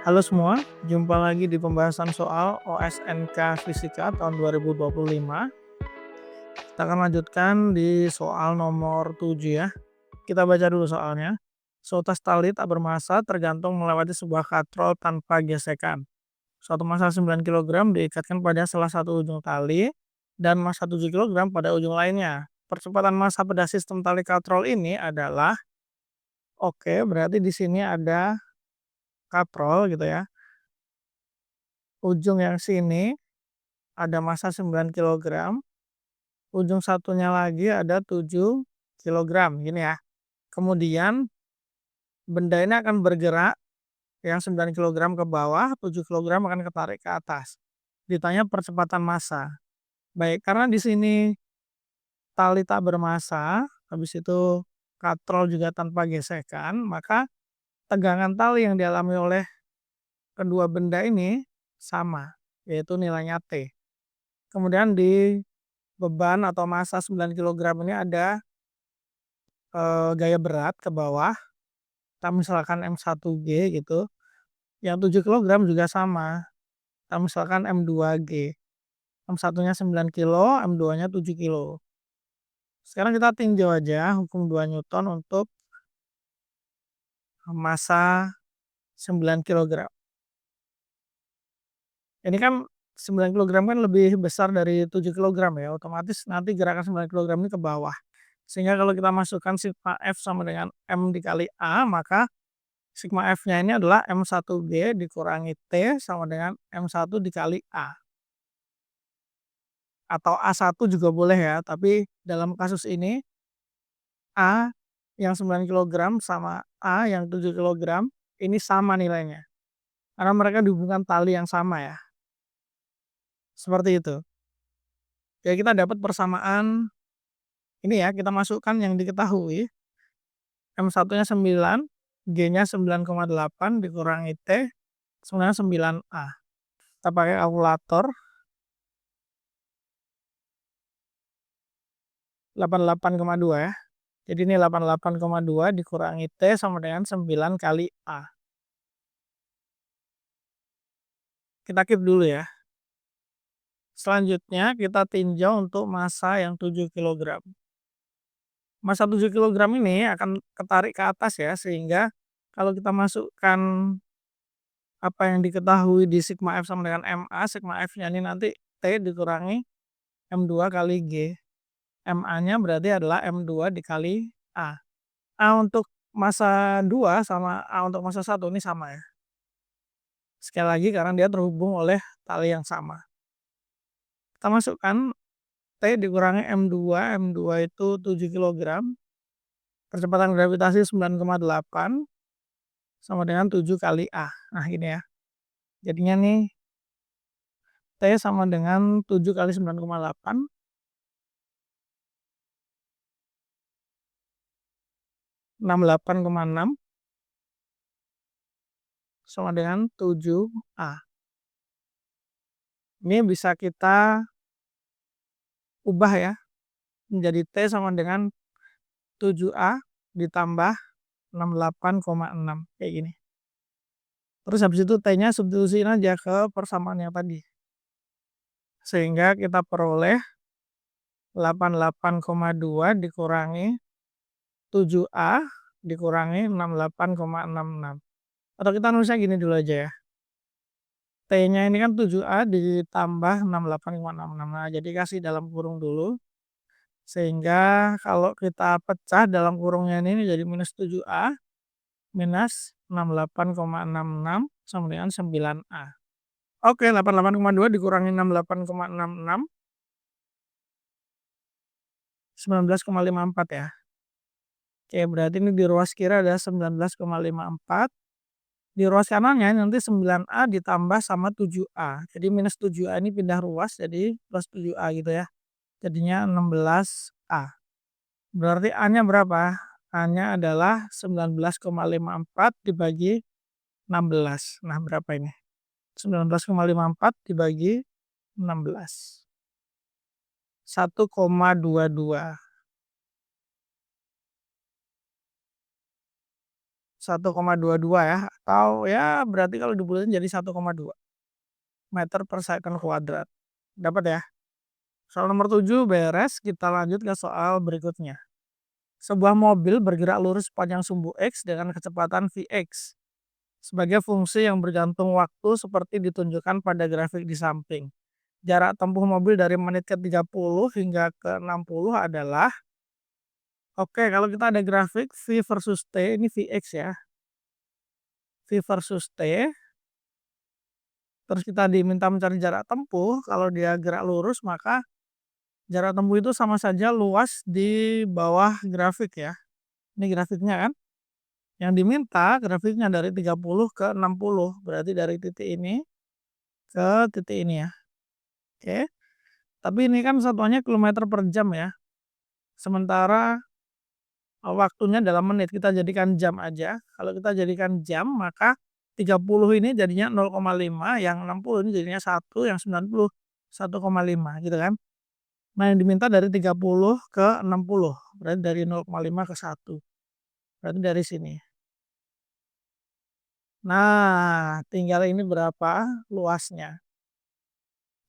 Halo semua, jumpa lagi di pembahasan soal OSNK Fisika tahun 2025. Kita akan lanjutkan di soal nomor 7 ya. Kita baca dulu soalnya. Suatu tali tak bermasa tergantung melewati sebuah katrol tanpa gesekan. Suatu massa 9 kg diikatkan pada salah satu ujung tali dan massa 7 kg pada ujung lainnya. Percepatan massa pada sistem tali katrol ini adalah, oke, berarti di sini ada katrol gitu ya. Ujung yang sini ada massa 9 kg, ujung satunya lagi ada 7 kg, gini ya. Kemudian benda ini akan bergerak yang 9 kg ke bawah, 7 kg akan ketarik ke atas. Ditanya percepatan massa. Baik, karena di sini tali tak bermassa, habis itu katrol juga tanpa gesekan, maka tegangan tali yang dialami oleh kedua benda ini sama, yaitu nilainya T. Kemudian di beban atau massa 9 kg ini ada gaya berat ke bawah, kita misalkan M1G gitu, yang 7 kg juga sama, kita misalkan M2G, M1-nya 9 kilo, M2-nya 7 kilo. Sekarang kita tinjau aja hukum 2 Newton untuk massa 9 kg. Ini kan 9 kg kan lebih besar dari 7 kg ya, otomatis nanti gerakan 9 kg ini ke bawah. Sehingga kalau kita masukkan sigma F sama dengan M dikali A, maka sigma F-nya ini adalah M1G dikurangi T sama dengan M1 dikali A. Atau A1 juga boleh ya, tapi dalam kasus ini A yang 9 kg sama A yang 7 kg ini sama nilainya. Karena mereka dihubungkan tali yang sama ya. Seperti itu. Ya kita dapat persamaan ini ya, kita masukkan yang diketahui. M1-nya 9, G-nya 9,8 dikurangi T, sebenarnya 9A. Kita pakai kalkulator, 88,2 ya. Jadi ini 88,2 dikurangi T sama dengan 9 kali A. Kita keep dulu ya. Selanjutnya kita tinjau untuk massa yang 7 kg. Massa 7 kg ini akan ketarik ke atas ya, sehingga kalau kita masukkan apa yang diketahui di sigma F sama dengan MA, sigma F-nya ini nanti T dikurangi M2 kali G. MA-nya berarti adalah M2 dikali A. A untuk massa 2 sama A untuk massa 1 ini sama ya. Sekali lagi karena dia terhubung oleh tali yang sama. Kita masukkan T dikurangi M2, M2 itu 7 kg. Percepatan gravitasi 9,8 sama dengan 7 kali A. Nah ini ya. Jadinya nih T sama dengan 7 kali 9,8. 68,6 sama dengan 7A. Ini bisa kita ubah ya, menjadi T sama dengan 7A ditambah 68,6 kayak gini. Terus habis itu T-nya substitusiin aja ke persamaan yang tadi. Sehingga kita peroleh 88,2 dikurangi 7A dikurangi 68,66. Atau kita nulisnya gini dulu aja ya. T-nya ini kan 7A ditambah 68,66. Nah, jadi kasih dalam kurung dulu. Sehingga kalau kita pecah dalam kurungnya ini jadi minus 7A minus 68,66 sama dengan 9A. Oke, 88,2 dikurangi 68,66, 19,54 ya. Oke, berarti ini di ruas kiri ada 19,54. Di ruas kanannya nanti 9A ditambah sama 7A. Jadi minus 7A ini pindah ruas jadi plus 7A gitu ya. Jadinya 16A. Berarti A-nya berapa? A-nya adalah 19,54 dibagi 16. Nah, berapa ini? 19,54 dibagi 16. 1,22. 1,22 ya, atau ya berarti kalau dibulatin jadi 1,2 meter per second kuadrat. Dapat ya? Soal nomor 7 beres, kita lanjut ke soal berikutnya. Sebuah mobil bergerak lurus sepanjang sumbu X dengan kecepatan Vx sebagai fungsi yang bergantung waktu seperti ditunjukkan pada grafik di samping. Jarak tempuh mobil dari menit ke 30 hingga ke 60 adalah, oke, kalau kita ada grafik V versus T, ini Vx ya. V versus T, terus kita diminta mencari jarak tempuh, kalau dia gerak lurus maka jarak tempuh itu sama saja luas di bawah grafik ya. Ini grafiknya kan. Yang diminta grafiknya dari 30 ke 60, berarti dari titik ini ke titik ini ya. Oke. Tapi ini kan satuannya kilometer per jam ya. Sementara waktunya dalam menit, kita jadikan jam aja. Kalau kita jadikan jam maka 30 ini jadinya 0,5, yang 60 ini jadinya 1, yang 90 1,5 gitu kan. Nah, yang diminta dari 30 ke 60, berarti dari 0,5 ke 1. Berarti dari sini. Nah, tinggal ini berapa luasnya.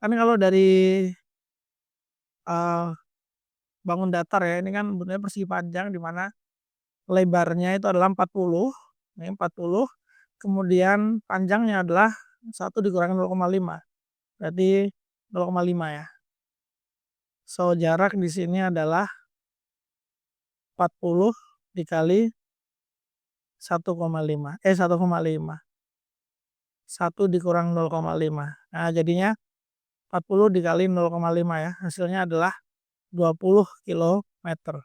Kan kalau dari uh, bangun datar ya, ini kan bentuknya persegi panjang di mana lebarnya itu adalah 40, ini 40, kemudian panjangnya adalah 1 dikurangi 0,5, berarti 0,5 ya. So, jarak di sini adalah 40 dikali 1,5. 1,5. 1 dikurang 0,5. Nah, jadinya 40 dikali 0,5 ya. Hasilnya adalah 20 kilometer.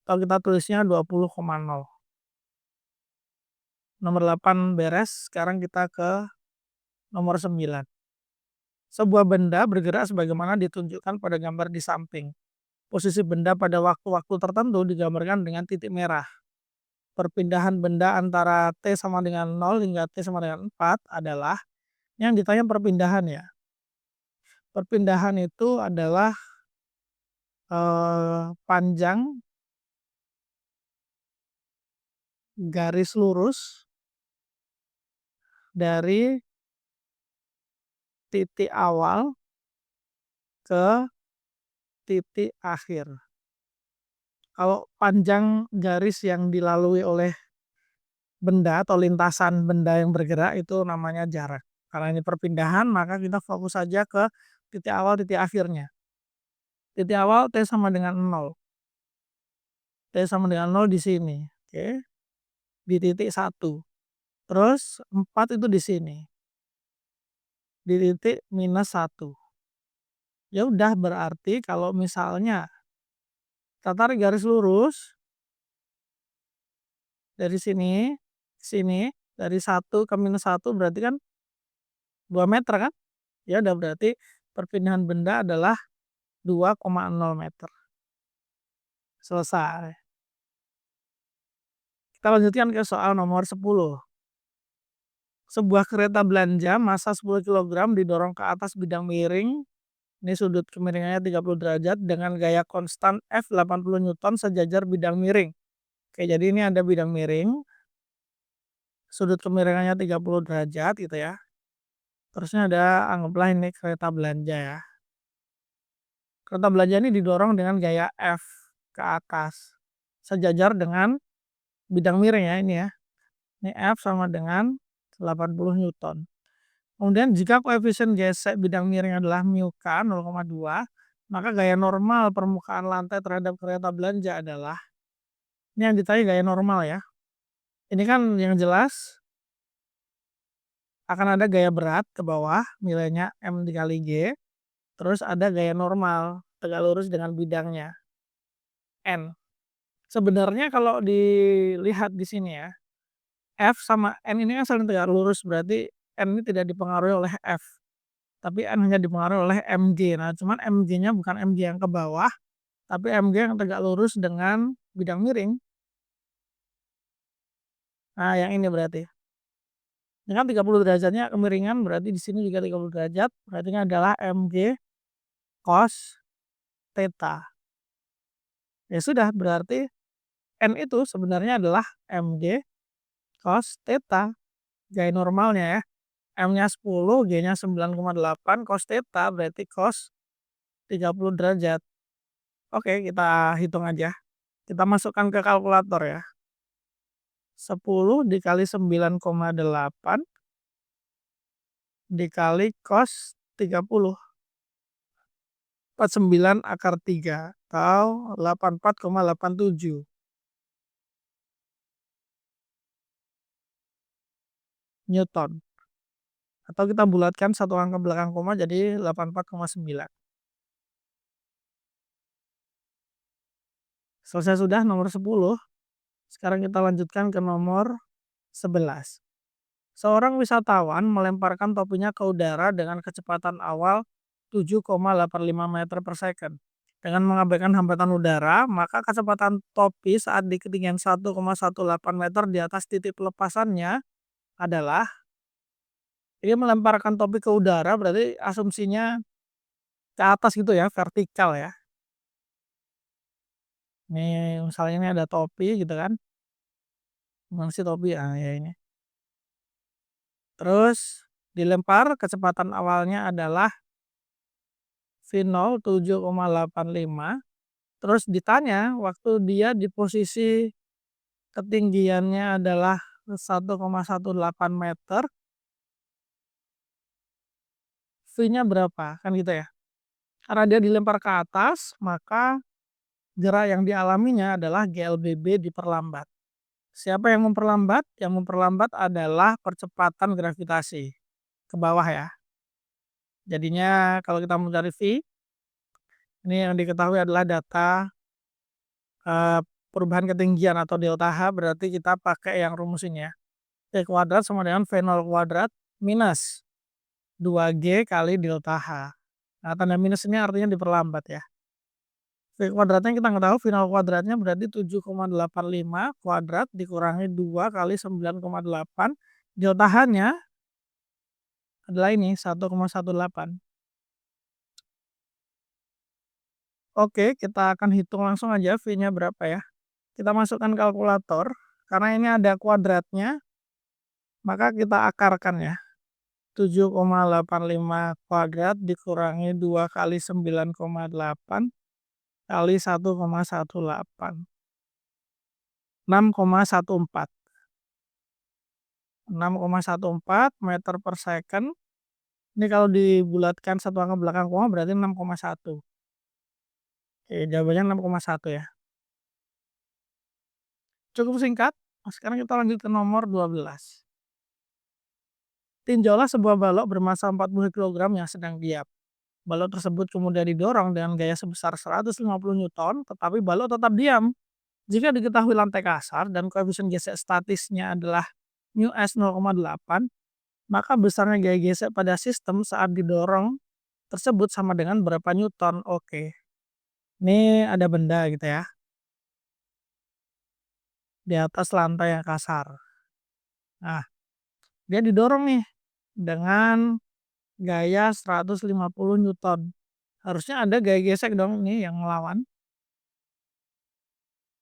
Kalau kita tulisnya 20,0. Nomor 8 beres. Sekarang kita ke nomor 9. Sebuah benda bergerak sebagaimana ditunjukkan pada gambar di samping. Posisi benda pada waktu-waktu tertentu digambarkan dengan titik merah. Perpindahan benda antara T sama dengan 0 hingga T sama dengan 4 adalah, yang ditanya perpindahan ya. Perpindahan itu adalah panjang garis lurus dari titik awal ke titik akhir. Kalau panjang garis yang dilalui oleh benda atau lintasan benda yang bergerak itu namanya jarak. Karena ini perpindahan, maka kita fokus saja ke titik awal, titik akhirnya. Titik awal T sama dengan 0. T sama dengan 0 di sini. Oke. Di titik 1. Terus 4 itu di sini. Di titik minus 1. Ya udah, berarti kalau misalnya kita tarik garis lurus dari sini ke sini, dari 1 ke minus 1 berarti kan 2 meter kan? Ya udah, berarti perpindahan benda adalah 2,0 meter. Selesai. Kita lanjutkan ke soal nomor 10. Sebuah kereta belanja massa 10 kg didorong ke atas bidang miring. Ini sudut kemiringannya 30 derajat dengan gaya konstan F 80 Newton sejajar bidang miring. Oke, jadi ini ada bidang miring. Sudut kemiringannya 30 derajat gitu ya. Terusnya ada, anggaplah ini kereta belanja ya. Kereta belanja ini didorong dengan gaya F ke atas. Sejajar dengan bidang miring ya ini ya. Ini F sama dengan 80 Newton. Kemudian jika koefisien gesek bidang miring adalah mu K 0,2, maka gaya normal permukaan lantai terhadap kereta belanja adalah, ini yang ditanya gaya normal ya. Ini kan yang jelas akan ada gaya berat ke bawah, nilainya M dikali G, terus ada gaya normal tegak lurus dengan bidangnya N. Sebenarnya kalau dilihat di sini ya, F sama N ini kan saling tegak lurus, berarti N ini tidak dipengaruhi oleh F. Tapi N hanya dipengaruhi oleh MG. Nah, cuman MG-nya bukan MG yang ke bawah, tapi MG yang tegak lurus dengan bidang miring. Nah, yang ini berarti. Ini kan 30 derajatnya kemiringan, berarti di sini juga 30 derajat, berarti ini adalah MG cos theta. Ya sudah, berarti N itu sebenarnya adalah MG cos theta, gaya normalnya ya. M-nya 10, G-nya 9,8, cos theta berarti cos 30 derajat. Oke, kita hitung aja. Kita masukkan ke kalkulator ya. 10 dikali 9,8 dikali cos 30. 49 akar 3 atau 84,87 Newton. Atau kita bulatkan satu angka belakang koma jadi 84,9. Selesai sudah nomor 10. Sekarang kita lanjutkan ke nomor 11. Seorang wisatawan melemparkan topinya ke udara dengan kecepatan awal 7,85 meter per second. Dengan mengabaikan hambatan udara, maka kecepatan topi saat di ketinggian 1,18 meter di atas titik pelepasannya adalah, ini melemparkan topi ke udara berarti asumsinya ke atas gitu ya, vertikal ya. Ini misalnya ini ada topi gitu kan. Mana sih topi? Ah ya ini. Terus dilempar, kecepatan awalnya adalah V0 7,85. Terus ditanya waktu dia di posisi ketinggiannya adalah 1,18 meter, V-nya berapa? Kan gitu ya. Karena dia dilempar ke atas, maka gerak yang dialaminya adalah GLBB diperlambat. Siapa yang memperlambat? Yang memperlambat adalah percepatan gravitasi ke bawah ya. Jadinya kalau kita mencari V, ini yang diketahui adalah data perubahan ketinggian atau delta H, berarti kita pakai yang rumus ini ya. V kuadrat sama dengan V0 kuadrat minus 2G kali delta H. Nah, tanda minus ini artinya diperlambat ya. V kuadratnya kita nggak tahu, V0 kuadratnya berarti 7,85 kuadrat dikurangi 2 kali 9,8. Delta H-nya adalah ini 1,18. Oke, kita akan hitung langsung aja V-nya berapa ya. Kita masukkan kalkulator, karena ini ada kuadratnya, maka kita akarkan ya. 7,85 kuadrat dikurangi 2 kali 9,8 kali 1,18. 6,14. 6,14 meter per second. Ini kalau dibulatkan satu angka belakang koma berarti 6,1. Oke, jawabannya 6,1 ya. Cukup singkat. Sekarang kita lanjut ke nomor 12. Tinjaulah sebuah balok bermasa 40 kg yang sedang diam. Balok tersebut kemudian didorong dengan gaya sebesar 150 Newton, tetapi balok tetap diam. Jika diketahui lantai kasar dan koefisien gesek statisnya adalah μs 0,8, maka besarnya gaya gesek pada sistem saat didorong tersebut sama dengan berapa Newton. Oke. Ini ada benda gitu ya. Di atas lantai yang kasar. Nah, dia didorong nih dengan gaya 150 Newton. Harusnya ada gaya gesek dong nih yang melawan.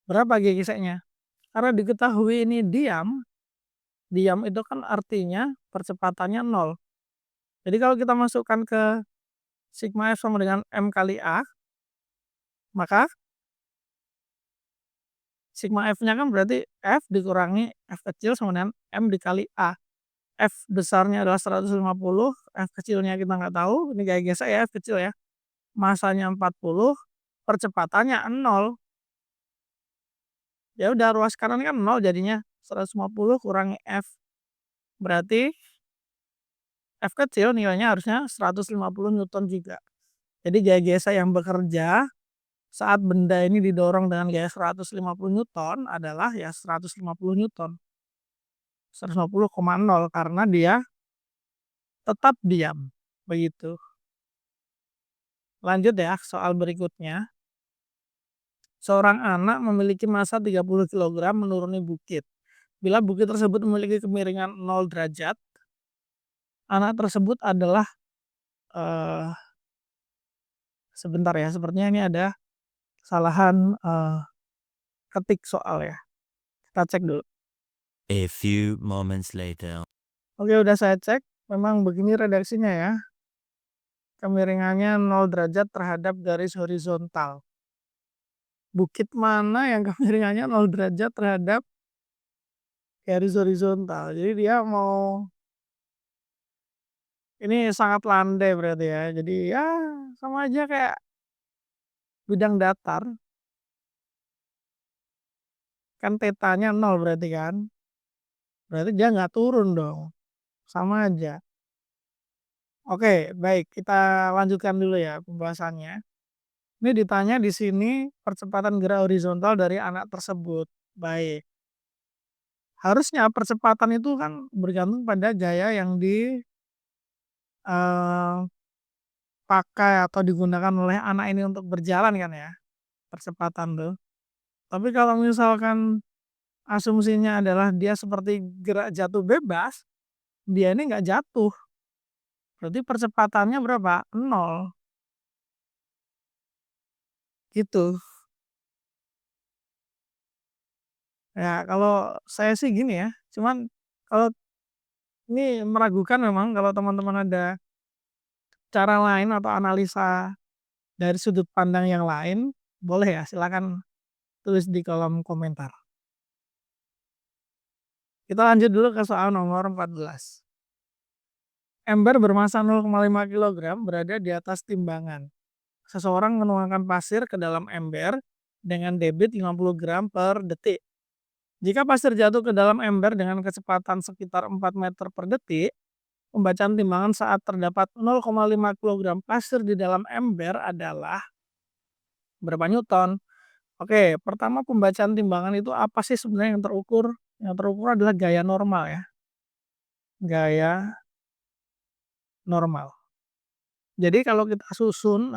Berapa gaya geseknya? Karena diketahui ini diam, diam itu kan artinya percepatannya 0. Jadi kalau kita masukkan ke sigma F sama dengan M kali A, maka sigma F-nya kan berarti F dikurangi F kecil sama dengan M dikali A. F besarnya adalah 150, F kecilnya kita nggak tahu, ini gaya gesek ya F kecil ya. Masanya 40, percepatannya 0. Ya udah ruas kanan kan 0 jadinya 150 kurangi F. Berarti F kecil nilainya harusnya 150 Newton juga. Jadi gaya gesek yang bekerja saat benda ini didorong dengan gaya 150 Newton adalah ya 150 Newton. 150,0 karena dia tetap diam. Begitu. Lanjut ya soal berikutnya. Seorang anak memiliki massa 30 kg menuruni bukit. Bila bukit tersebut memiliki kemiringan 0 derajat, anak tersebut adalah sebentar ya, sepertinya ini ada kesalahan ketik soal ya. Kita cek dulu. A few moments later. Oke, udah saya cek, memang begini redaksinya ya. Kemiringannya 0 derajat terhadap garis horizontal. Bukit mana yang kemiringannya 0 derajat terhadap garis horizontal. Jadi dia mau ini sangat landai berarti ya. Jadi ya sama aja kayak bidang datar, kan tetanya 0 berarti kan. Berarti dia nggak turun dong, sama aja. Oke, baik kita lanjutkan dulu ya pembahasannya. Ini ditanya di sini percepatan gerak horizontal dari anak tersebut. Baik, harusnya percepatan itu kan bergantung pada gaya yang eee, pakai atau digunakan oleh anak ini untuk berjalan kan ya, percepatan tuh. Tapi kalau misalkan asumsinya adalah dia seperti gerak jatuh bebas, dia ini nggak jatuh, berarti percepatannya berapa? 0, gitu. Ya kalau saya sih gini ya, cuman kalau ini meragukan memang kalau teman-teman ada cara lain atau analisa dari sudut pandang yang lain, boleh ya silakan tulis di kolom komentar. Kita lanjut dulu ke soal nomor 14. Ember bermasa 0,5 kilogram berada di atas timbangan. Seseorang menuangkan pasir ke dalam ember dengan debit 50 gram per detik. Jika pasir jatuh ke dalam ember dengan kecepatan sekitar 4 meter per detik, pembacaan timbangan saat terdapat 0,5 kilogram pasir di dalam ember adalah berapa newton? Oke, pertama pembacaan timbangan itu apa sih sebenarnya yang terukur? Yang terukur adalah gaya normal ya, gaya normal. Jadi kalau kita susun,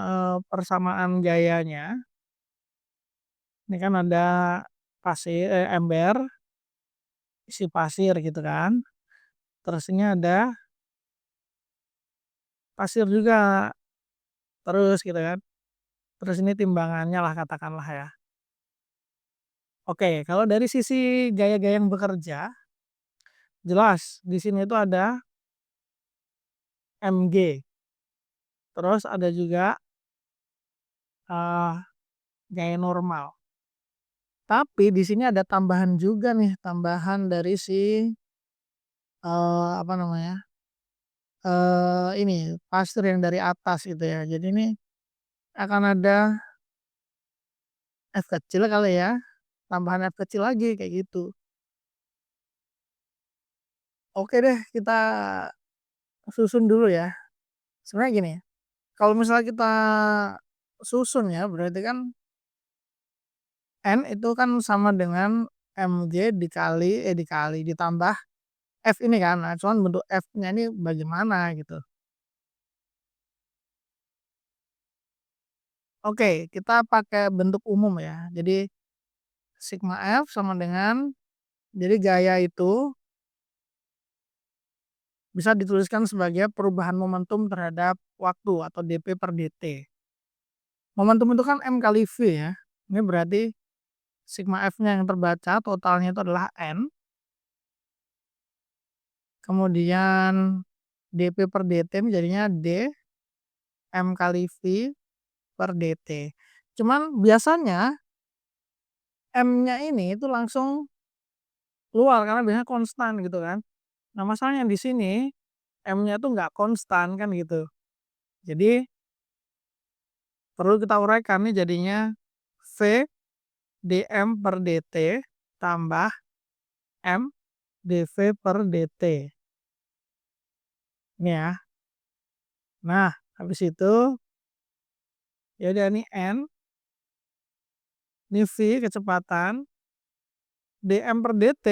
persamaan gayanya, ini kan ada ember, isi pasir gitu kan, terus ini ada pasir juga, terus gitu kan, terus ini timbangannya lah katakanlah ya. Oke, kalau dari sisi gaya-gaya yang bekerja, jelas di sini itu ada mg, terus ada juga, eee, gaya normal. Tapi di sini ada tambahan juga nih, tambahan dari si, apa namanya, ini pasir yang dari atas gitu ya. Jadi ini akan ada F kecil kali ya, tambahan F kecil lagi kayak gitu. Oke deh kita susun dulu ya. Sebenarnya gini, kalau misalnya kita susun ya berarti kan N itu kan sama dengan MG dikali ditambah F ini kan. Nah cuman bentuk F-nya ini bagaimana gitu. Oke, kita pakai bentuk umum ya. Jadi sigma F sama dengan, jadi gaya itu bisa dituliskan sebagai perubahan momentum terhadap waktu atau dp per dt. Momentum itu kan M kali V ya. Ini berarti sigma F-nya yang terbaca totalnya itu adalah N. Kemudian dp per dt jadinya D M kali V per dt. Cuman biasanya M-nya ini itu langsung keluar karena biasanya konstan gitu kan. Nah masalahnya di sini M-nya tuh nggak konstan kan gitu. Jadi perlu kita uraikan nih jadinya V dm per dt tambah M dv per dt. Ini ya. Nah, habis itu ya udah nih N, ini V kecepatan, dm per dt,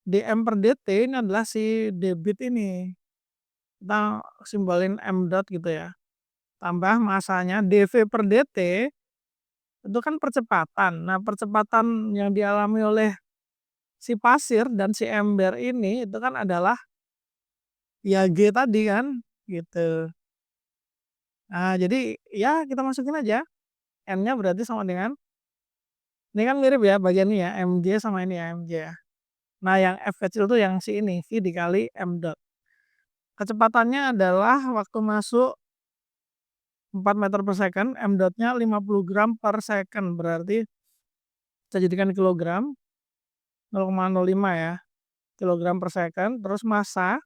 dm per dt ini adalah si debit ini. Kita simbolin M dot gitu ya. Tambah masanya dv per dt itu kan percepatan. Nah, percepatan yang dialami oleh si pasir dan si ember ini itu kan adalah ya G tadi kan gitu. Nah, jadi ya kita masukin aja N-nya berarti sama dengan Ini kan mirip ya bagian ini ya, mj sama ini ya, mj ya. Nah yang F kecil tuh yang si ini, V dikali M dot. Kecepatannya adalah waktu masuk 4 meter per second, M dotnya 50 gram per second, berarti kita jadikan kilogram, 0,05 ya, kilogram per second. Terus massa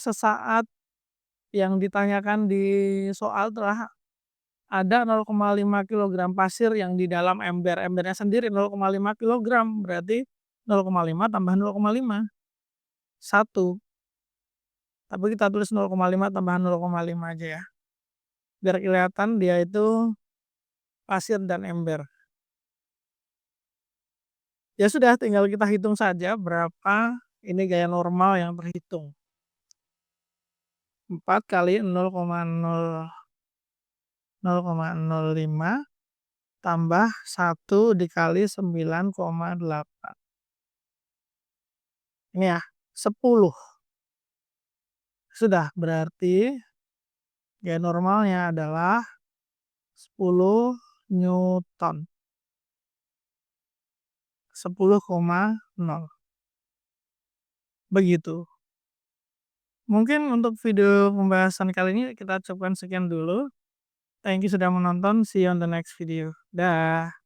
sesaat yang ditanyakan di soal telah ada 0,5 kilogram pasir yang di dalam ember. Embernya sendiri 0,5 kilogram, berarti 0,5 tambah 0,5, 1. Tapi kita tulis 0,5 tambah 0,5 aja ya. Biar kelihatan dia itu pasir dan ember. Ya sudah, tinggal kita hitung saja berapa ini gaya normal yang terhitung. 4 kali 0,05 tambah 1 dikali 9,8. Ini ya, 10. Sudah, berarti gaya normalnya adalah 10 Newton. 10,0. Begitu. Mungkin untuk video pembahasan kali ini kita cukupkan sekian dulu. Thank you sudah menonton. See you on the next video. Dah.